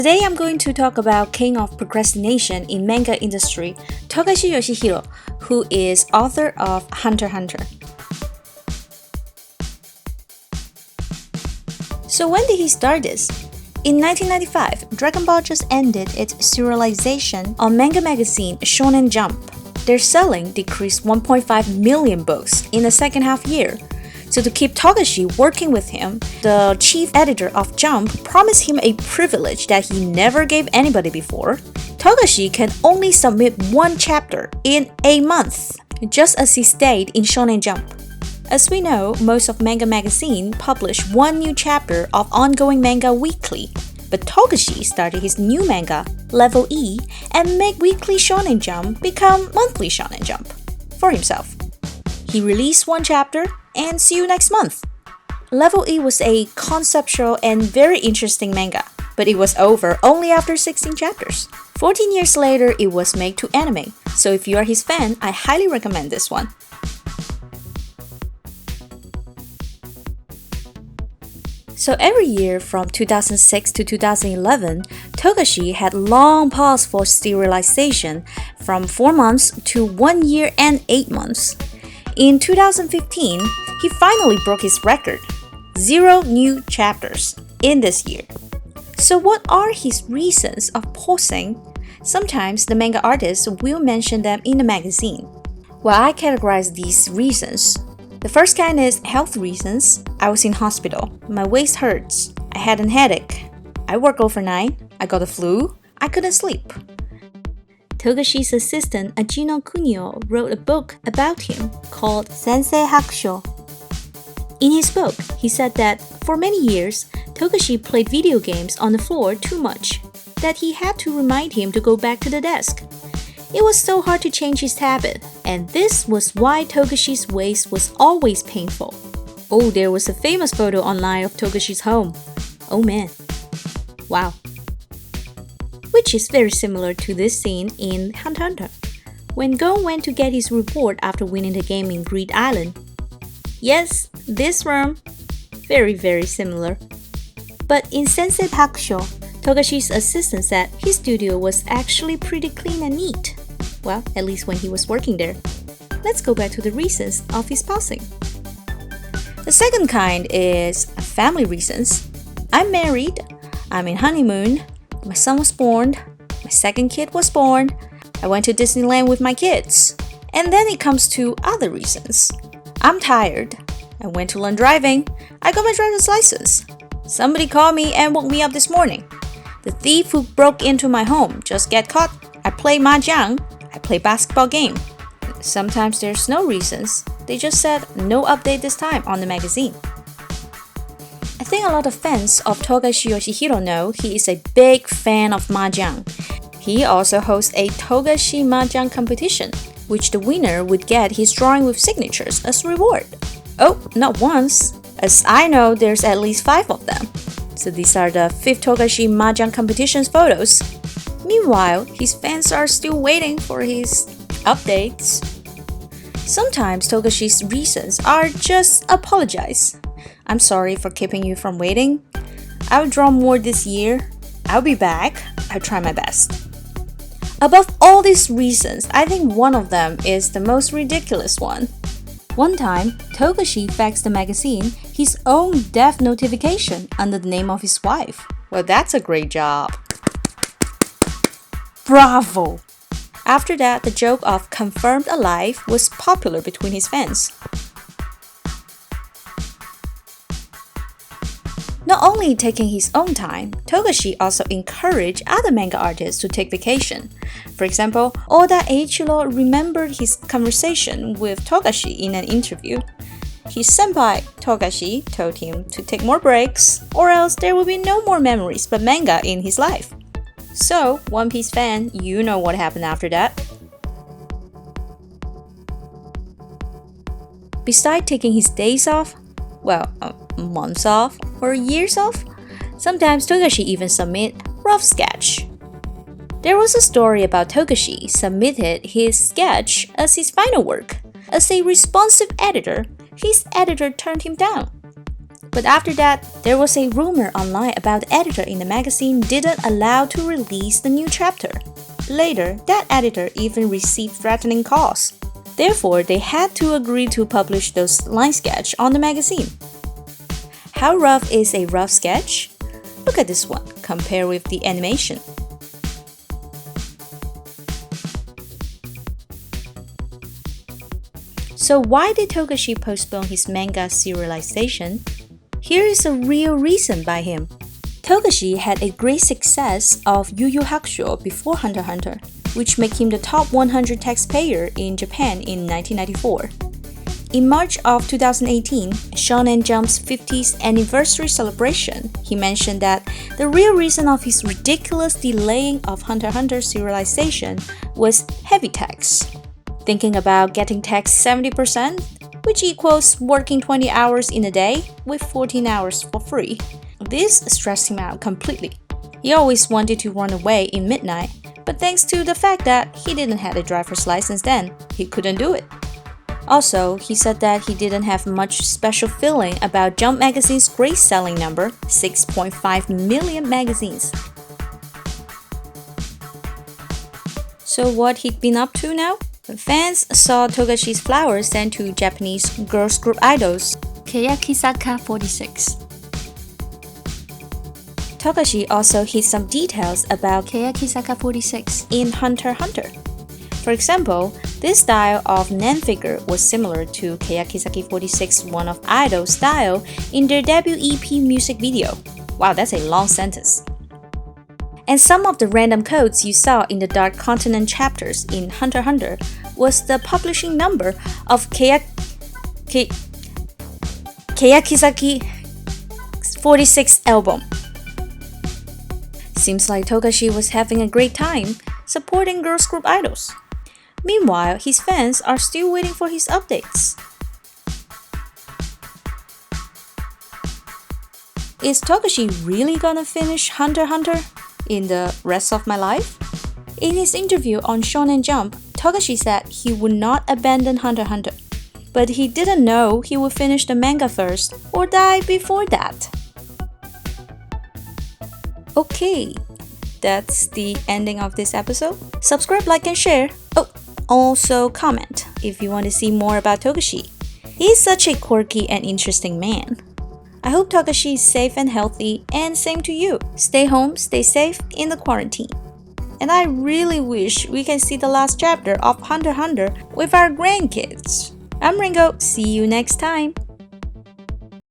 Today I'm going to talk about king of procrastination in manga industry, Togashi Yoshihiro, who is author of Hunter x Hunter. So when did he start this? In 1995, Dragon Ball just ended its serialization on manga magazine Shonen Jump. Their selling decreased 1.5 million books in the second half year. So to keep Togashi working with him, the chief editor of Jump promised him a privilege that he never gave anybody before. Togashi can only submit one chapter in a month, just as he stayed in Shonen Jump. As we know, most of manga magazine publish one new chapter of ongoing manga weekly, but Togashi started his new manga, Level E, and made weekly Shonen Jump become monthly Shonen Jump for himself. He released one chapter, and see you next month. Level E was a conceptual and very interesting manga, but it was over only after 16 chapters. 14 years later, it was made to anime, so if you are his fan, I highly recommend this one. So every year from 2006 to 2011, Togashi had long pause for serialization from 4 months to 1 year and 8 months. In 2015, he finally broke his record, 0 new chapters in this year. So what are his reasons of pausing? Sometimes the manga artists will mention them in the magazine. Well, I categorize these reasons. The first kind is health reasons. I was in hospital. My waist hurts. I had a headache. I work overnight. I got the flu. I couldn't sleep. Togashi's assistant Ajino Kunio wrote a book about him called Sensei Hakusho. In his book, he said that for many years, Togashi played video games on the floor too much, that he had to remind him to go back to the desk. It was so hard to change his habit, and this was why Togashi's waist was always painful. Oh, there was a famous photo online of Togashi's home. Oh man. Wow. Which is very similar to this scene in Hunter x Hunter, when Gon went to get his reward after winning the game in Greed Island. Yes, this room, very similar. But in Sensei Hakusho, Togashi's assistant said his studio was actually pretty clean and neat. Well, at least when he was working there. Let's go back to the reasons of his passing. The second kind is family reasons. I'm married, I'm in honeymoon, my son was born, my second kid was born, I went to Disneyland with my kids. And then it comes to other reasons. I'm tired, I went to learn driving, I got my driver's license. Somebody called me and woke me up this morning. The thief who broke into my home just got caught. I play mahjong, I play basketball game. Sometimes there's no reasons, they just said no update this time on the magazine. I think a lot of fans of Togashi Yoshihiro know he is a big fan of mahjong. He also hosts a Togashi mahjong competition, which the winner would get his drawing with signatures as reward. Oh, not once. As I know, there's at least 5 of them. So these are the 5th Togashi mahjong competition's photos. Meanwhile, his fans are still waiting for his updates. Sometimes Togashi's reasons are just apologize. I'm sorry for keeping you from waiting. I'll draw more this year. I'll be back. I'll try my best. Above all these reasons, I think one of them is the most ridiculous one. One time, Togashi faxed the magazine his own death notification under the name of his wife. Well, that's a great job. Bravo! After that, the joke of confirmed alive was popular between his fans. Not only taking his own time, Togashi also encouraged other manga artists to take vacation. For example, Oda Eiichiro remembered his conversation with Togashi in an interview. His senpai, Togashi, told him to take more breaks, or else there will be no more memories but manga in his life. So, One Piece fan, you know what happened after that. Besides taking his days off, months off or years off, sometimes Togashi even submit rough sketch. There was a story about Togashi submitted his sketch as his final work. As a responsive editor, his editor turned him down. But after that, there was a rumor online about the editor in the magazine didn't allow to release the new chapter. Later, that editor even received threatening calls. Therefore, they had to agree to publish those line sketch on the magazine. How rough is a rough sketch? Look at this one, compare with the animation. So why did Togashi postpone his manga serialization? Here is a real reason by him. Togashi had a great success of Yu Yu Hakusho before Hunter x Hunter, which made him the top 100 taxpayer in Japan in 1994. In March of 2018, Shonen Jump's 50th anniversary celebration, he mentioned that the real reason of his ridiculous delaying of Hunter x Hunter serialization was heavy tax. Thinking about getting taxed 70%, which equals working 20 hours in a day with 14 hours for free. This stressed him out completely. He always wanted to run away in midnight, but thanks to the fact that he didn't have a driver's license then, he couldn't do it. Also, he said that he didn't have much special feeling about Jump magazine's great selling number, 6.5 million magazines. So what he'd been up to now? Fans saw Togashi's flowers sent to Japanese girls group idols, Keyakizaka 46. Togashi also hid some details about Keyakizaka 46 in Hunter x Hunter. For example, this style of Nen figure was similar to Keyakizaki 46 One of Idol style in their debut EP music video. Wow, that's a long sentence. And some of the random codes you saw in the Dark Continent chapters in Hunter x Hunter was the publishing number of Keyakizaki 46 album. Seems like Togashi was having a great time supporting girls group idols. Meanwhile, his fans are still waiting for his updates. Is Togashi really gonna finish Hunter x Hunter in the rest of my life? In his interview on Shonen Jump, Togashi said he would not abandon Hunter x Hunter, but he didn't know he would finish the manga first or die before that. Okay, that's the ending of this episode. Subscribe, like, and share. Oh, also comment if you want to see more about Togashi. He's such a quirky and interesting man. I hope Togashi is safe and healthy, and same to you. Stay home, stay safe in the quarantine. And I really wish we can see the last chapter of Hunter x Hunter with our grandkids. I'm Ringo, see you next time.